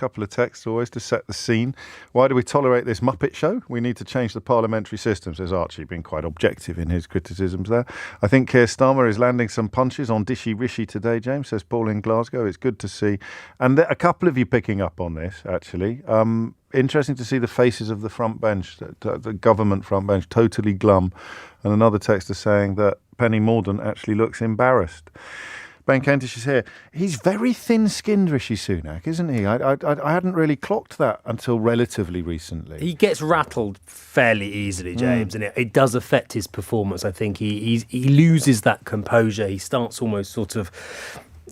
couple of texts always to set the scene. Why do we tolerate this Muppet show? We need to change the parliamentary system, says Archie, being quite objective in his criticisms there. I think Keir Starmer is landing some punches on Dishy Rishi today, James, says Paul in Glasgow. It's good to see. And a couple of you picking up on this, actually. Interesting to see the faces of the front bench, the government front bench, totally glum. And another texter saying that Penny Mordaunt actually looks embarrassed. Ben Kentish is here. He's very thin-skinned, Rishi Sunak, isn't he? I hadn't really clocked that until relatively recently. He gets rattled fairly easily, James, and it does affect his performance. I think he loses that composure. He starts almost sort of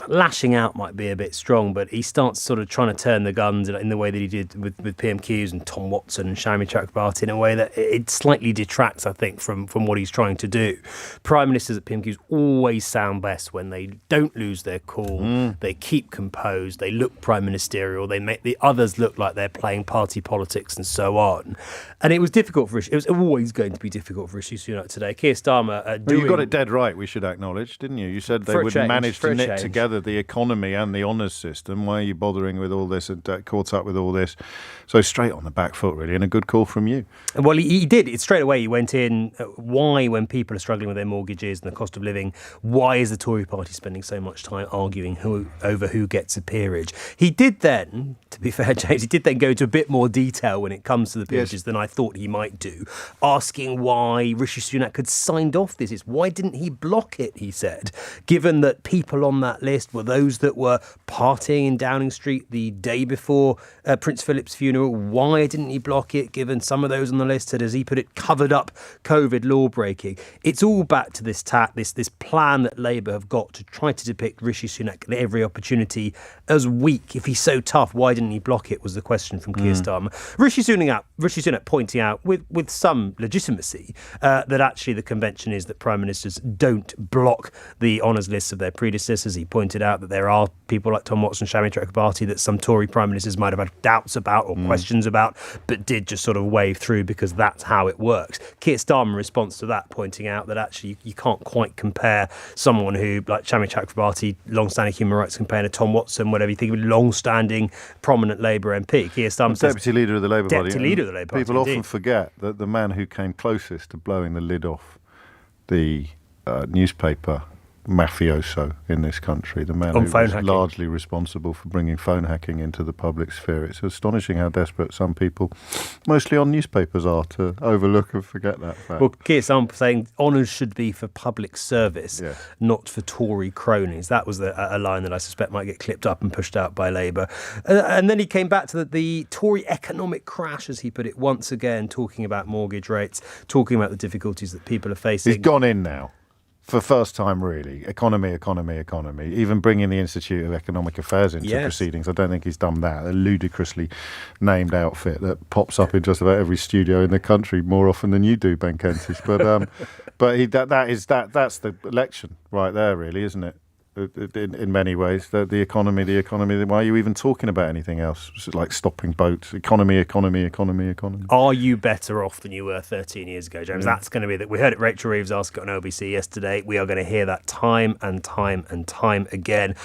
lashing out, might be a bit strong, but he starts sort of trying to turn the guns in the way that he did with PMQs and Tom Watson and Shami Chakrabarti, in a way that it slightly detracts, I think, from what he's trying to do. Prime ministers at PMQs always sound best when they don't lose their cool, they keep composed, they look prime ministerial, they make the others look like they're playing party politics and so on. And it was difficult for Rishi. It was always going to be difficult for Rishi Sunak today. Keir Starmer you got it dead right, we should acknowledge, didn't you? You said they would manage to knit together the economy and the honours system. Why are you bothering with all this and caught up with all this? So straight on the back foot, really, and a good call from you. Well, he did. It straight away. He went in. Why, when people are struggling with their mortgages and the cost of living, why is the Tory party spending so much time arguing over who gets a peerage? He did then, to be fair, James, he did then go into a bit more detail when it comes to the peerages than I thought he might do, asking why Rishi Sunak had signed off this. Why didn't he block it, he said, given that people on that list were those that were partying in Downing Street the day before Prince Philip's funeral. Why didn't he block it, given some of those on the list had, as he put it, covered up COVID law breaking? It's all back to this plan that Labour have got to try to depict Rishi Sunak at every opportunity as weak. If he's so tough, why didn't he block it, was the question from Keir Starmer. Rishi Sunak pointing out with some legitimacy that actually the convention is that prime ministers don't block the honours lists of their predecessors. He pointed out that there are people like Tom Watson, Shami Chakrabarti that some Tory prime ministers might have had doubts about or questions about, but did just sort of wave through because that's how it works. Keir Starmer, in response to that, pointing out that actually you can't quite compare someone who, like Shami Chakrabarti, long-standing human rights campaigner, Tom Watson, whatever you think of, long-standing prominent Labour MP. Keir Starmer says, Deputy Leader of the Labour Party. Deputy Leader of the Labour Party. People often forget that the man who came closest to blowing the lid off the newspaper mafioso in this country, the man who was largely responsible for bringing phone hacking into the public sphere. It's astonishing how desperate some people, mostly on newspapers, are to overlook and forget that fact. Well, Keir Starmer saying honours should be for public service, not for Tory cronies. That was a line that I suspect might get clipped up and pushed out by Labour. And then he came back to the Tory economic crash, as he put it, once again, talking about mortgage rates, talking about the difficulties that people are facing. He's gone in now. For first time, really. Economy. Even bringing the Institute of Economic Affairs into proceedings. I don't think he's done that. A ludicrously named outfit that pops up in just about every studio in the country more often than you do, Ben Kentish. But that's the election right there, really, isn't it? In many ways, the economy. Why are you even talking about anything else? It's like stopping boats. Economy. Are you better off than you were 13 years ago, James? That's going to be that. We heard it. Rachel Reeves asked it on LBC yesterday. We are going to hear that time and time again.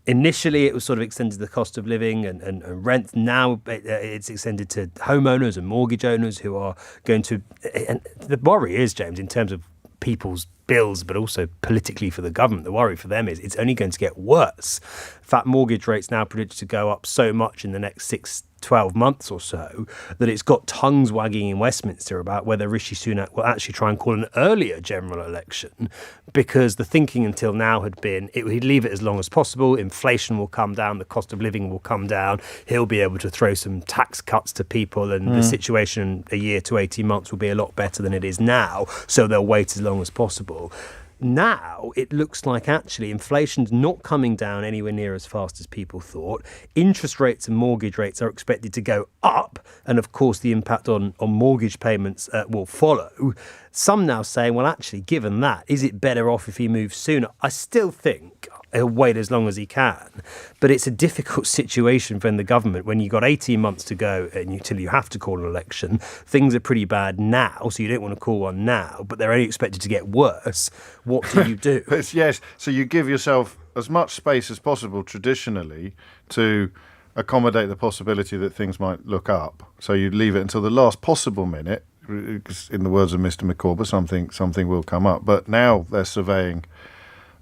Initially, it was sort of extended to the cost of living and rent. Now it's extended to homeowners and mortgage owners who are going to. And the worry is, James, in terms of people's bills, but also politically for the government, the worry for them is it's only going to get worse. In fact, mortgage rates now predicted to go up so much in the next 6-12 months or so that it's got tongues wagging in Westminster about whether Rishi Sunak will actually try and call an earlier general election, because the thinking until now had been he'd leave it as long as possible, inflation will come down, the cost of living will come down, he'll be able to throw some tax cuts to people, and the situation a year to 18 months will be a lot better than it is now, so they'll wait as long as possible. Now it looks like actually inflation's not coming down anywhere near as fast as people thought. Interest rates and mortgage rates are expected to go up, and of course the impact on mortgage payments will follow. Some now saying, well, actually, given that, is it better off if he moves sooner? I still think he'll wait as long as he can, but it's a difficult situation for the government when you've got 18 months to go until you have to call an election. Things are pretty bad now, so you don't want to call one now, but they're only expected to get worse. What do you do? Yes, so you give yourself as much space as possible traditionally to accommodate the possibility that things might look up. So you'd leave it until the last possible minute. Because in the words of Mr. McCorber, something will come up. But now they're surveying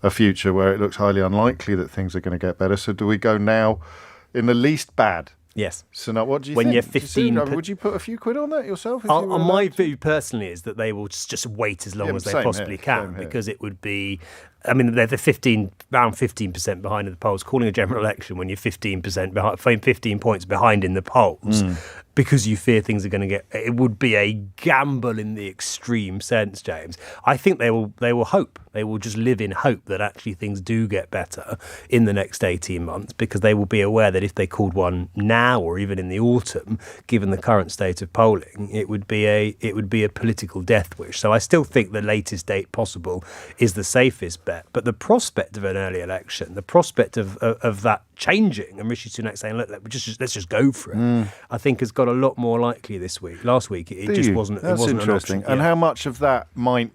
a future where it looks highly unlikely that things are going to get better. So do we go now in the least bad? Yes. So now, what do you when think? You're 15, would you put a few quid on that yourself? My view personally is that they will just wait as long as they possibly can, because it would be. I mean, they're around 15% behind in the polls. Calling a general election when you're 15% behind, 15 points behind in the polls, because you fear things are going to get. It would be a gamble in the extreme sense, James. I think they will hope. They will just live in hope that actually things do get better in the next 18 months, because they will be aware that if they called one now or even in the autumn, given the current state of polling, it would be a political death wish. So I still think the latest date possible is the safest bet. But the prospect of an early election, the prospect of that changing, and Rishi Sunak saying, "Look, let's just go for it," I think has got a lot more likely this week. Last week, it just wasn't. That's interesting. And how much of that might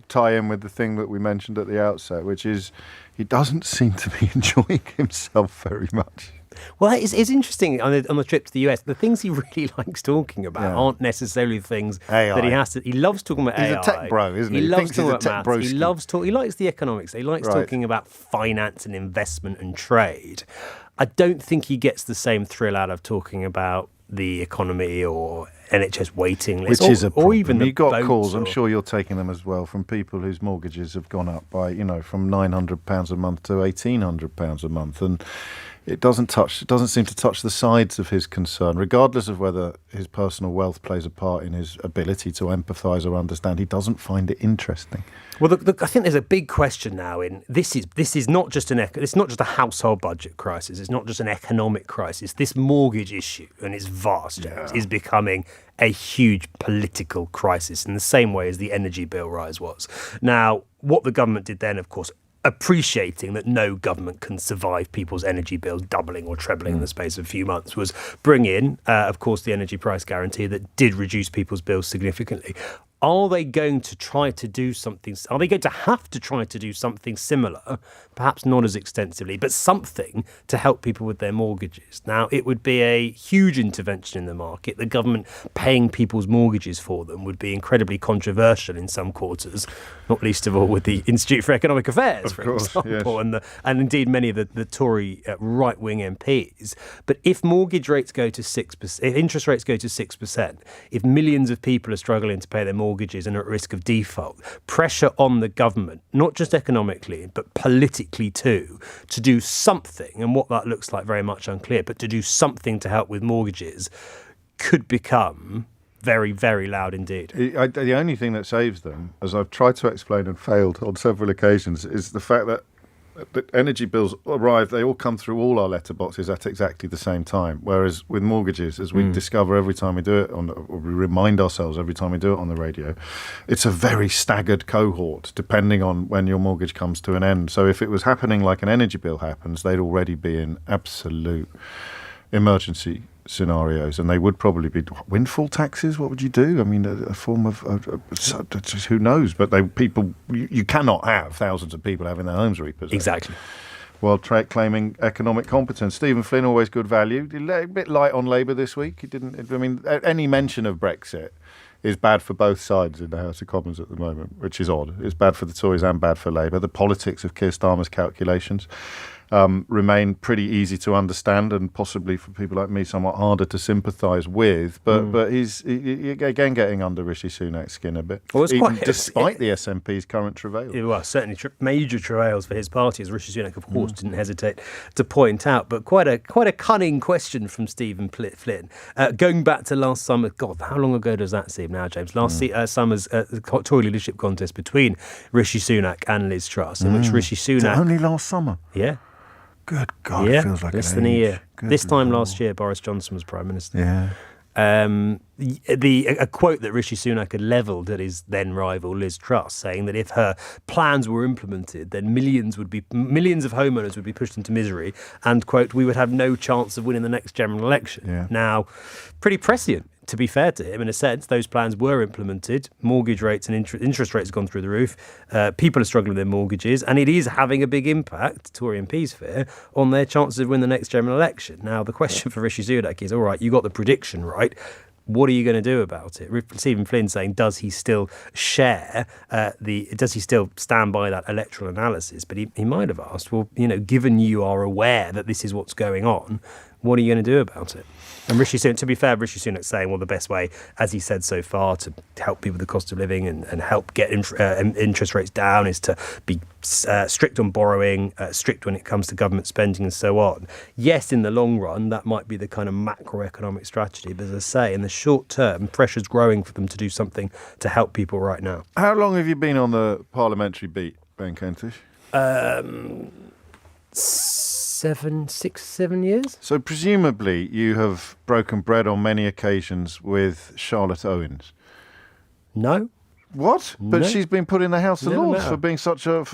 tie in with the thing that we mentioned at the outset, which is he doesn't seem to be enjoying himself very much. Well, it's interesting on the trip to the US. The things he really likes talking about aren't necessarily things AI. that he has to. He loves talking about AI. He's a tech bro, isn't he? He loves thinks talking he's a about tech maths. broski. He likes the economics. He likes talking about finance and investment and trade. I don't think he gets the same thrill out of talking about the economy or NHS waiting lists, which is a problem. Or even the you got calls. or, I'm sure you're taking them as well from people whose mortgages have gone up by from £900 a month to £1,800 a month, and it doesn't seem to touch the sides of his concern, regardless of whether his personal wealth plays a part in his ability to empathise or understand. He doesn't find it interesting. Well, I think there's a big question now in this is not just it's not just a household budget crisis. It's not just an economic crisis. This mortgage issue, and it's vast, James, is becoming a huge political crisis in the same way as the energy bill rise was. Now, what the government did then, of course, appreciating that no government can survive people's energy bills doubling or trebling in the space of a few months, was bring in, of course, the energy price guarantee that did reduce people's bills significantly. Are they going to try to do something? Are they going to have to try to do something similar, perhaps not as extensively, but something to help people with their mortgages? Now, it would be a huge intervention in the market. The government paying people's mortgages for them would be incredibly controversial in some quarters, not least of all with the Institute for Economic Affairs, for example, and indeed many of the Tory right-wing MPs. But if mortgage rates go to 6%, if interest rates go to 6%, if millions of people are struggling to pay their mortgages and are at risk of default, pressure on the government, not just economically, but politically too, to do something, and what that looks like very much unclear, but to do something to help with mortgages could become very, very loud indeed. The only thing that saves them, as I've tried to explain and failed on several occasions, is the fact that the energy bills arrive, they all come through all our letterboxes at exactly the same time. Whereas with mortgages, as we discover every time we do it, or we remind ourselves every time we do it on the radio, it's a very staggered cohort depending on when your mortgage comes to an end. So if it was happening like an energy bill happens, they'd already be in absolute emergency scenarios, and they would probably be windfall taxes. What would you do? I mean, a form of who knows? But you cannot have thousands of people having their homes repossessed. Exactly. While claiming economic competence. Stephen Flynn, always good value. A bit light on Labour this week. He didn't. I mean, any mention of Brexit is bad for both sides in the House of Commons at the moment, which is odd. It's bad for the Tories and bad for Labour. The politics of Keir Starmer's calculations remain pretty easy to understand, and possibly for people like me somewhat harder to sympathise with. But he's again getting under Rishi Sunak's skin a bit, despite the SNP's current travail. Well, certainly major travails for his party, as Rishi Sunak, of course, didn't hesitate to point out. But quite a cunning question from Stephen Flynn. Going back to last summer, God, how long ago does that seem now, James? Last summer's Tory leadership contest between Rishi Sunak and Liz Truss, in which Rishi Sunak... Only last summer? Yeah. Good God, it feels like less than a year. This time last year, Boris Johnson was Prime Minister. Yeah. A quote that Rishi Sunak had levelled at his then rival Liz Truss, saying that if her plans were implemented, then millions of homeowners would be pushed into misery, and quote, we would have no chance of winning the next general election. Yeah. Now, pretty prescient to be fair to him, in a sense, those plans were implemented. Mortgage rates and interest rates have gone through the roof. People are struggling with their mortgages, and it is having a big impact, Tory MPs fear, on their chances of winning the next general election. Now, the question for Rishi Sunak is, all right, you got the prediction right. What are you going to do about it? Stephen Flynn saying, does he still share does he still stand by that electoral analysis? But he might have asked, well, given you are aware that this is what's going on, what are you going to do about it? And Rishi Sunak, to be fair, Rishi Sunak's saying, well, the best way, as he said so far, to help people with the cost of living and help get interest rates down is to be strict on borrowing, strict when it comes to government spending and so on. Yes, in the long run, that might be the kind of macroeconomic strategy. But as I say, in the short term, pressure's growing for them to do something to help people right now. How long have you been on the parliamentary beat, Ben Kentish? 6, 7 years. So presumably you have broken bread on many occasions with Charlotte Owens. No. What? But No. she's been put in the House of Never Lords met her. for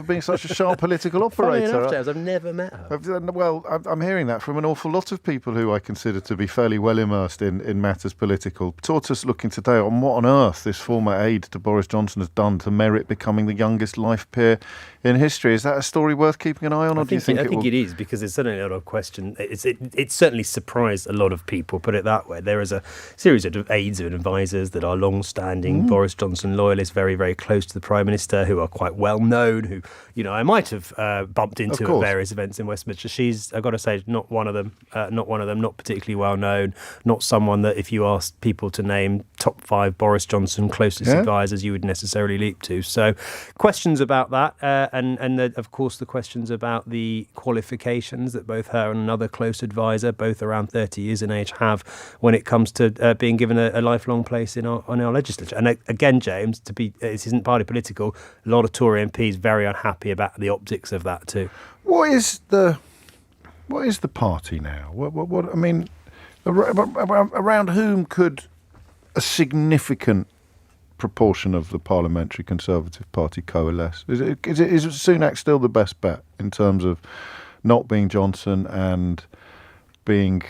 being such a sharp political Funny operator. enough, James, I've never met her. Well, I'm hearing that from an awful lot of people who I consider to be fairly well immersed in matters political. Tortoise looking today on what on earth this former aide to Boris Johnson has done to merit becoming the youngest life peer in history. Is that a story worth keeping an eye on, or do you think I think it is, because there's certainly a lot of question. It certainly surprised a lot of people, put it that way. There is a series of aides and advisors that are long-standing Boris Johnson loyalists, very, very close to the Prime Minister, who are quite well known, who, I might have bumped into at various events in Westminster. She's, I've got to say, not one of them, not particularly well known, not someone that if you asked people to name top 5 Boris Johnson closest advisors, you would necessarily leap to. So questions about that, of course the questions about the qualifications that both her and another close advisor, both around 30 years in age, have when it comes to being given a lifelong place in our legislature. And again, James, this isn't party political, a lot of Tory MPs very unhappy about the optics of that too. What is the party now? What I mean, around whom could a significant proportion of the Parliamentary Conservative Party coalesce? Is Sunak still the best bet in terms of not being Johnson and being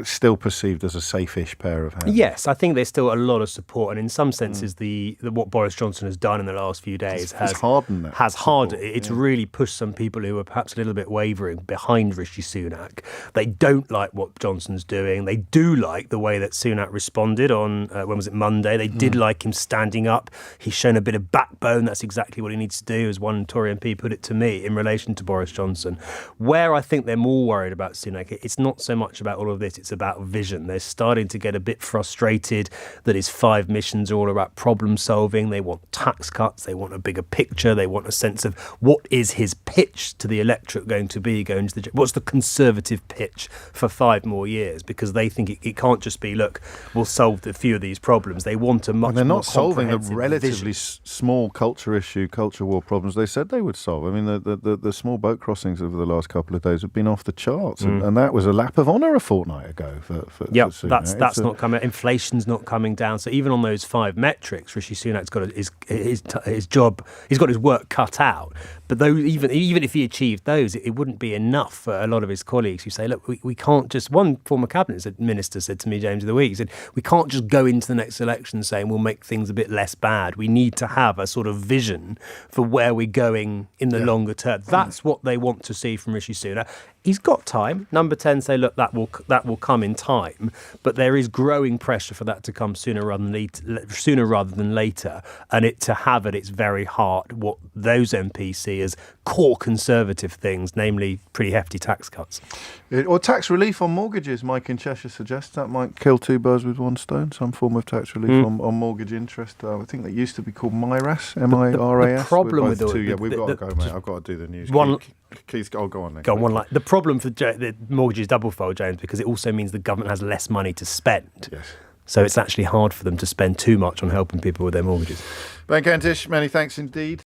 still perceived as a safe-ish pair of hands? Yes, I think there's still a lot of support, and in some senses, the what Boris Johnson has done in the last few days has hardened that. It's really pushed some people who are perhaps a little bit wavering behind Rishi Sunak. They don't like what Johnson's doing. They do like the way that Sunak responded on when was it, Monday? They did like him standing up. He's shown a bit of backbone. That's exactly what he needs to do, as one Tory MP put it to me in relation to Boris Johnson. Where I think they're more worried about Sunak, it's not so much about all of this. It's about vision. They're starting to get a bit frustrated that his 5 missions are all about problem solving. They want tax cuts. They want a bigger picture. They want a sense of what is his pitch to the electorate going to be going to what's the Conservative pitch for 5 more years, because they think it can't just be, look, we'll solve a few of these problems. They want a much more they're not solving the comprehensive relatively vision. small culture war problems they said they would solve. I mean, the small boat crossings over the last couple of days have been off the charts, and that was a lap of honour a fortnight ago. For that's not coming. Inflation's not coming down. So even on those 5 metrics, Rishi Sunak's got his job. He's got his work cut out. But those, even if he achieved those, it wouldn't be enough for a lot of his colleagues who say, look, we can't just. One former cabinet minister said to me, James, of the week, he said, we can't just go into the next election saying we'll make things a bit less bad. We need to have a sort of vision for where we're going in the longer term. That's what they want to see from Rishi Sunak. He's got time. Number 10 say, look, that will come in time, but there is growing pressure for that to come sooner rather than later, and it to have at its very heart what those MPs see as core Conservative things, namely pretty hefty tax cuts. Or tax relief on mortgages, Mike in Cheshire suggests. That might kill 2 birds with one stone, some form of tax relief on mortgage interest. I think that used to be called MIRAS, M-I-R-A-S. The problem with we've got to go, mate. I've got to do the news. Keith, go on then. Go on, one line. The problem for the mortgages double-fold, James, because it also means the government has less money to spend. Yes. So it's actually hard for them to spend too much on helping people with their mortgages. Ben Kentish, many thanks indeed.